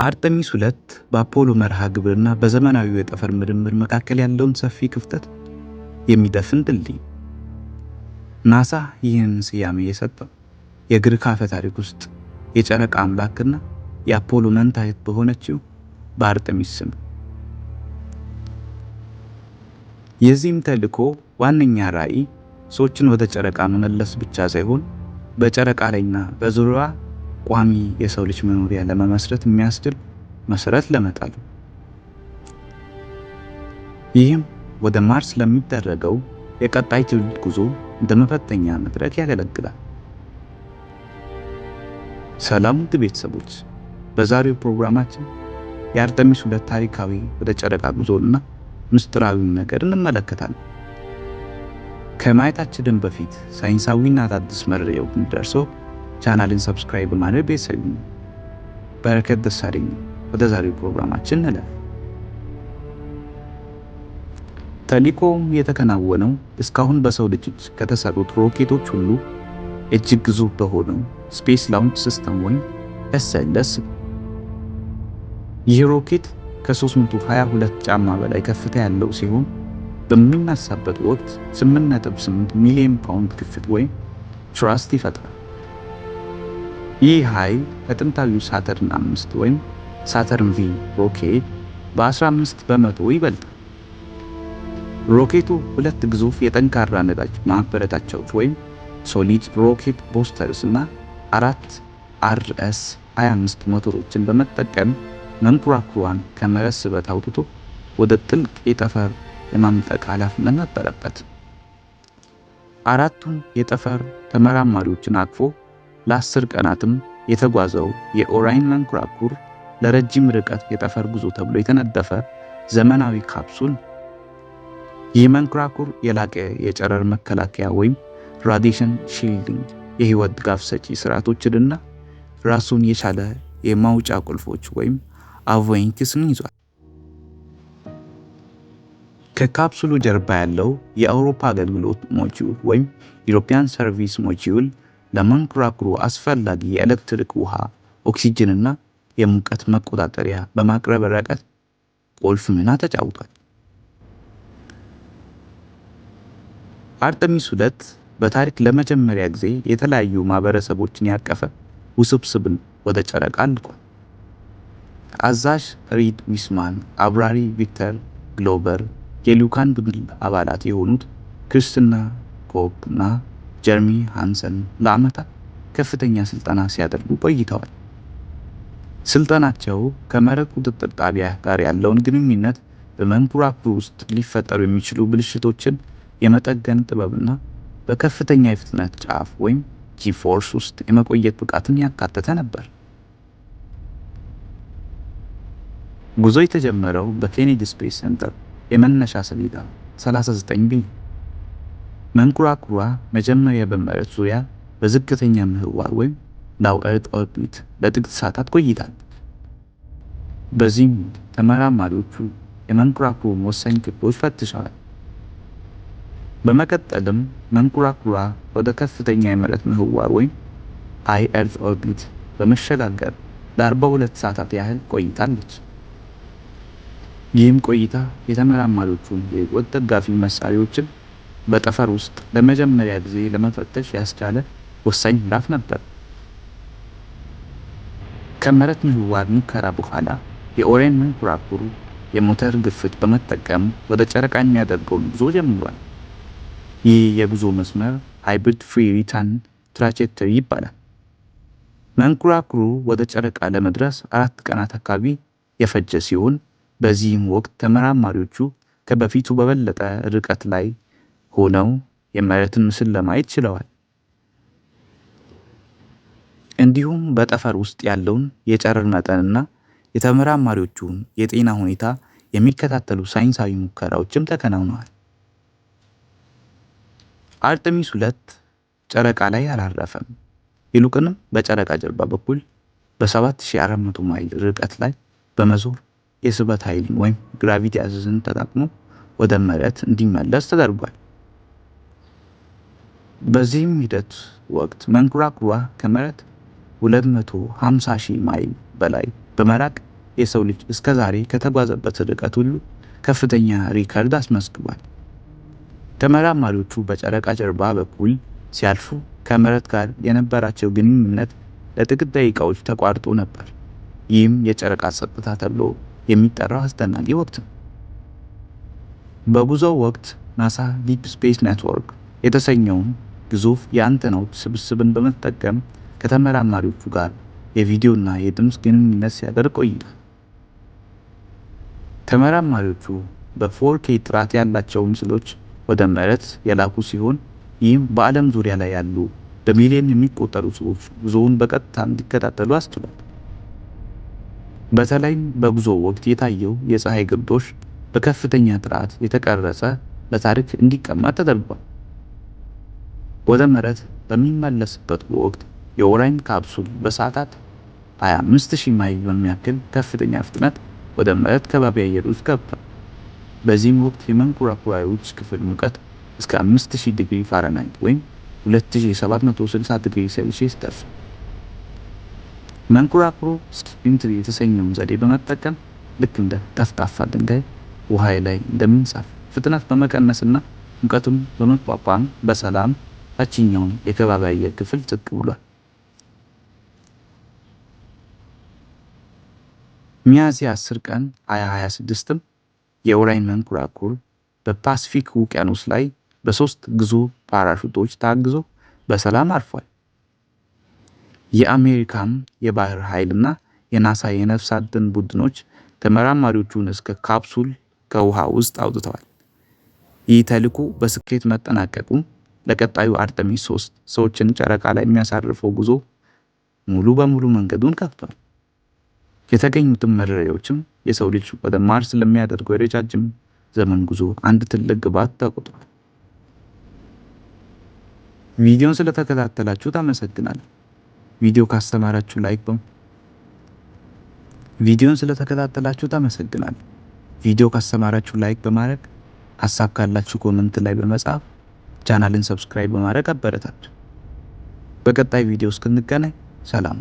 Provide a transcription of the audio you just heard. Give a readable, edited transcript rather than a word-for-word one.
አርጤሚስ 2 በአፖሎ መርሃ ግብርና በዘመናዊው የጠፈር ምርምር መካከል ያለውን ሰፊ ክፍተት የሚደፍን ድልድይ። ናሳ ይህን ስያሜ የሰጠው የግሪክ አፈ ታሪክ ውስጥ የጨረቃ አምላክና የአፖሎ መንታ እህት በሆነችው በአርጤሚስ ስም። የዚህም ተልዕኮ ዋነኛ ራዕይ ሰዎችን ወደ ጨረቃ መመለስ ብቻ ሳይሆን በጨረቃ ላይና በዙሪያዋ ቋሚ የሰው ልጅ መኖሪያ ለመመስረት የሚያስችል መሰረት ለመጣል። ይህም ወደ ማርስ ለሚደረገው የቀጣይ ትውልድ ጉዞ እንደ መፈተኛ መድረክ ያገለግላል። ሰላም ውድ ቤተሰቦች፣ በዛሬው ፕሮግራማችን የአርጤሚስ 2 ታሪካዊ ወደ ጨረቃ ጉዞና ምስጢራዊውን ነገር እንመለከታለን። ከማየታችን በፊት ሳይንሳዊና አዳዲስ መረጃዎች እንዲደርሰው ቻናልን ሰብስክራይብ ማድረግ ቤተሰብ ይሁኑ። በረከት ደሳለኝ። ወደ ዛሬው ፕሮግራማችን እንለፍ። ተልዕኮው የተከናወነው እስካሁን በሰው ልጆች ከተሰሩት ሮኬቶች ሁሉ እጅግ ግዙፍ በሆነው ስፔስ ላውንች ሲስተም ወይም ኤስኤልኤስ። ይህ ሮኬት ከ322 ጫማ በላይ ከፍታ ያለው ሲሆን በሚነሳበት ወቅት 8.8 ሚሊዮን ፓውንድ ክፍት ወይም ትራስት ይፈጥራል። ይህ ኃይል ከጥንታዊው ሳተርን 5 ወይም ሳተርን ቪ ሮኬት በ15 በመቶ ይበልጣል። ሮኬቱ ሁለት ግዙፍ የጠንካራ ነዳጅ ማበረታቻዎች ወይም ሶሊድ ሮኬት ቦስተርስ እና 4 RS-25 ሞተሮችን በመጠቀም መንኮራኩሯን ከመሬት ስበት አውጥቶ ወደ ጥልቅ የጠፈር የማምጠቅ ኃላፊነት ነበረበት። አራቱን የጠፈር ተመራማሪዎችን አቅፎ ለ10 ቀናትም የተጓዘው የኦራይን መንኮራኩር ለረጅም ርቀት የጠፈር ጉዞ ተብሎ የተነደፈ ዘመናዊ ካፕሱል። ይህ መንኮራኩር የላቀ የጨረር መከላከያ ወይም ራዲዬሽን ሺልዲንግ፣ የህይወት ድጋፍ ሰጪ ስርዓቶችንና ራሱን የቻለ የማውጫ ቁልፎች ወይም አቮይንክስን ይዟል። ከካፕሱሉ ጀርባ ያለው የአውሮፓ አገልግሎት ሞጁል ወይም ዩሮፒያን ሰርቪስ ሞጁል ለመንኮራኩሩ አስፈላጊ የኤሌክትሪክ፣ ውሃ፣ ኦክሲጅንና የሙቀት መቆጣጠሪያ በማቅረብ ረገድ ቁልፍ ሚና ተጫውቷል። አርጤሚስ 2 በታሪክ ለመጀመሪያ ጊዜ የተለያዩ ማህበረሰቦችን ያቀፈ ውስብስብን ወደ ጨረቃ ልኳል። አዛዥ ሪድ ዊስማን፣ አብራሪ ቪክተር ግሎበር፣ የልዑካን ቡድን አባላት የሆኑት ክርስቲና ኮፕ እና ጀርሚ ሃንሰን ለዓመታት ከፍተኛ ስልጠና ሲያደርጉ ቆይተዋል። ስልጠናቸው ከመሬት ቁጥጥር ጣቢያ ጋር ያለውን ግንኙነት፣ በመንኮራኩሩ ውስጥ ሊፈጠሩ የሚችሉ ብልሽቶችን የመጠገን ጥበብና በከፍተኛ የፍጥነት ጫፍ ወይም ጂ-ፎርስ ውስጥ የመቆየት ብቃትን ያካተተ ነበር። ጉዞ የተጀመረው በኬኔዲ ስፔስ ሴንተር የመነሻ ሰሌዳ 39 ቢ። መንኮራኩሯ መጀመሪያ በመሬት ዙሪያ በዝቅተኛ ምህዋር ወይም ሎው ኤርዝ ኦርቢት ለጥቂት ሰዓታት ቆይታለች። በዚህም ተመራማሪዎቹ የመንኮራኩሩን ወሳኝ ክፍሎች ፈትሸዋል። በመቀጠልም መንኮራኩሯ ወደ ከፍተኛ የመሬት ምህዋር ወይም ሃይ ኤርዝ ኦርቢት በመሸጋገር ለ42 ሰዓታት ያህል ቆይታለች። ይህም ቆይታ የተመራማሪዎቹን የህይወት ደጋፊ መሳሪያዎችን በጠፈር ውስጥ ለመጀመሪያ ጊዜ ለመፈተሽ ያስቻለ ወሳኝ ምዕራፍ ነበር። ከመሬት ምህዋር ሙከራ በኋላ የኦራይን መንኮራኩር የሞተር ግፊት በመጠቀም ወደ ጨረቃ የሚያደርገውን ጉዞ ጀምሯል። ይህ የጉዞ መስመር ሃይብሪድ ፍሪ ሪተርን ትራጀክተሪ ይባላል። መንኮራኩሩ ወደ ጨረቃ ለመድረስ 4 ቀናት አካባቢ የፈጀ ሲሆን በዚህም ወቅት ተመራማሪዎቹ ከበፊቱ በበለጠ ርቀት ላይ ሆነው የመሬትን ምስል ለማየት ችለዋል። እንዲሁም በጠፈር ውስጥ ያለውን የጨረር መጠንና የተመራማሪዎቹን የጤና ሁኔታ የሚከታተሉ ሳይንሳዊ ሙከራዎችም ተከናውነዋል። አርጤሚስ 2 ጨረቃ ላይ አላረፈም። ይልቁንም በጨረቃ ጀርባ በኩል በ7400 ማይል ርቀት ላይ በመዞር የስበት ኃይልን ወይም ግራቪቲ አዘዝን ተጠቅሞ ወደ መሬት እንዲመለስ ተደርጓል። በዚህም ሂደት ወቅት መንኮራኩሯ ከመሬት 250,000 ማይል በላይ በመራቅ የሰው ልጅ እስከዛሬ ከተጓዘበት ርቀት ሁሉ ከፍተኛ ሪከርድ አስመዝግቧል። ተመራማሪዎቹ በጨረቃ ጀርባ በኩል ሲያልፉ ከመሬት ጋር የነበራቸው ግንኙነት ለጥቂት ደቂቃዎች ተቋርጦ ነበር። ይህም የጨረቃ ጸጥታ ተብሎ የሚጠራው አስደናቂ ወቅት ነው። በጉዞው ወቅት ናሳ ዲፕ ስፔስ ኔትወርክ የተሰኘውን ግዙፍ የአንቴናዎች ስብስብን በመጠቀም ከተመራማሪዎቹ ጋር የቪዲዮና የድምፅ ግንኙነት ሲያደርግ ቆይቷል። ተመራማሪዎቹ በ4K ጥራት ያላቸው ምስሎች ወደ መሬት የላኩ ሲሆን ይህም በዓለም ዙሪያ ላይ ያሉ በሚሊዮን የሚቆጠሩ ሰዎች ጉዞውን በቀጥታ እንዲከታተሉ አስችሏል። በተለይም በጉዞው ወቅት የታየው የፀሐይ ግርዶሽ በከፍተኛ ጥራት የተቀረጸ ለታሪክ እንዲቀመጥ ተደርጓል። ወደ መሬት በሚመለስበት ወቅት የኦራይን ካፕሱል በሰዓታት 25000 ማይል በሚያክል ከፍተኛ ፍጥነት ወደ መሬት ከባቢ አየር ውስጥ ገብቷል። በዚህም ወቅት የመንኮራኩሮች ክፍል ሙቀት እስከ 5000 ዲግሪ ፋራናይት ወይም 2760 ዲግሪ ሴልሺየስ ደርሷል። መንኮራኩሩ ስፒንትሪ የተሰኘውን ዘዴ በመጠቀም ልክ እንደ ጠፍጣፋ ድንጋይ ውሃ ላይ እንደሚንሳፍ ፍጥነት በመቀነስና ሙቀቱን በመቋቋም በሰላም ታችኛውን የከባቢ አየር ክፍል ዝቅ ብሏል። ሚያዝያ 10 ቀን 2026ም የኦራይን መንኮራኩር በፓሲፊክ ውቅያኖስ ላይ በ3 ግዙፍ ፓራሹቶች ታግዞ በሰላም አርፏል። የአሜሪካን የባህር ኃይልና የናሳ የነፍስ አድን ቡድኖች ተመራማሪዎቹን እስከ ካፕሱል ከውሃ ውስጥ አውጥተዋል። ይህ ተልዕኮ በስኬት መጠናቀቁ ለቀጣዩ አርተሚስ 3 ሰዎችን ጨረቃ ላይ የሚያሳርፈው ጉዞ ሙሉ በሙሉ መንገዱን ከፍቷል። የተገኙትም መረጃዎችም የሰው ልጅ ወደ ማርስ ለሚያደርገው የረጃጅም ዘመን ጉዞ አንድ ትልቅ ግብዓት ተቆጥሯል። ቪዲዮን ስለተከታተላችሁት አመሰግናለሁ። ቪዲዮ ካስተማራችሁ ላይክ በማድረግ ሀሳብ ካላችሁ ኮመንት ላይ በመጻፍ ቻናልን ሰብስክራይብ በማድረግ አበረታቱ። በቀጣይ ቪዲዮ እስክንገናኝ ሰላም።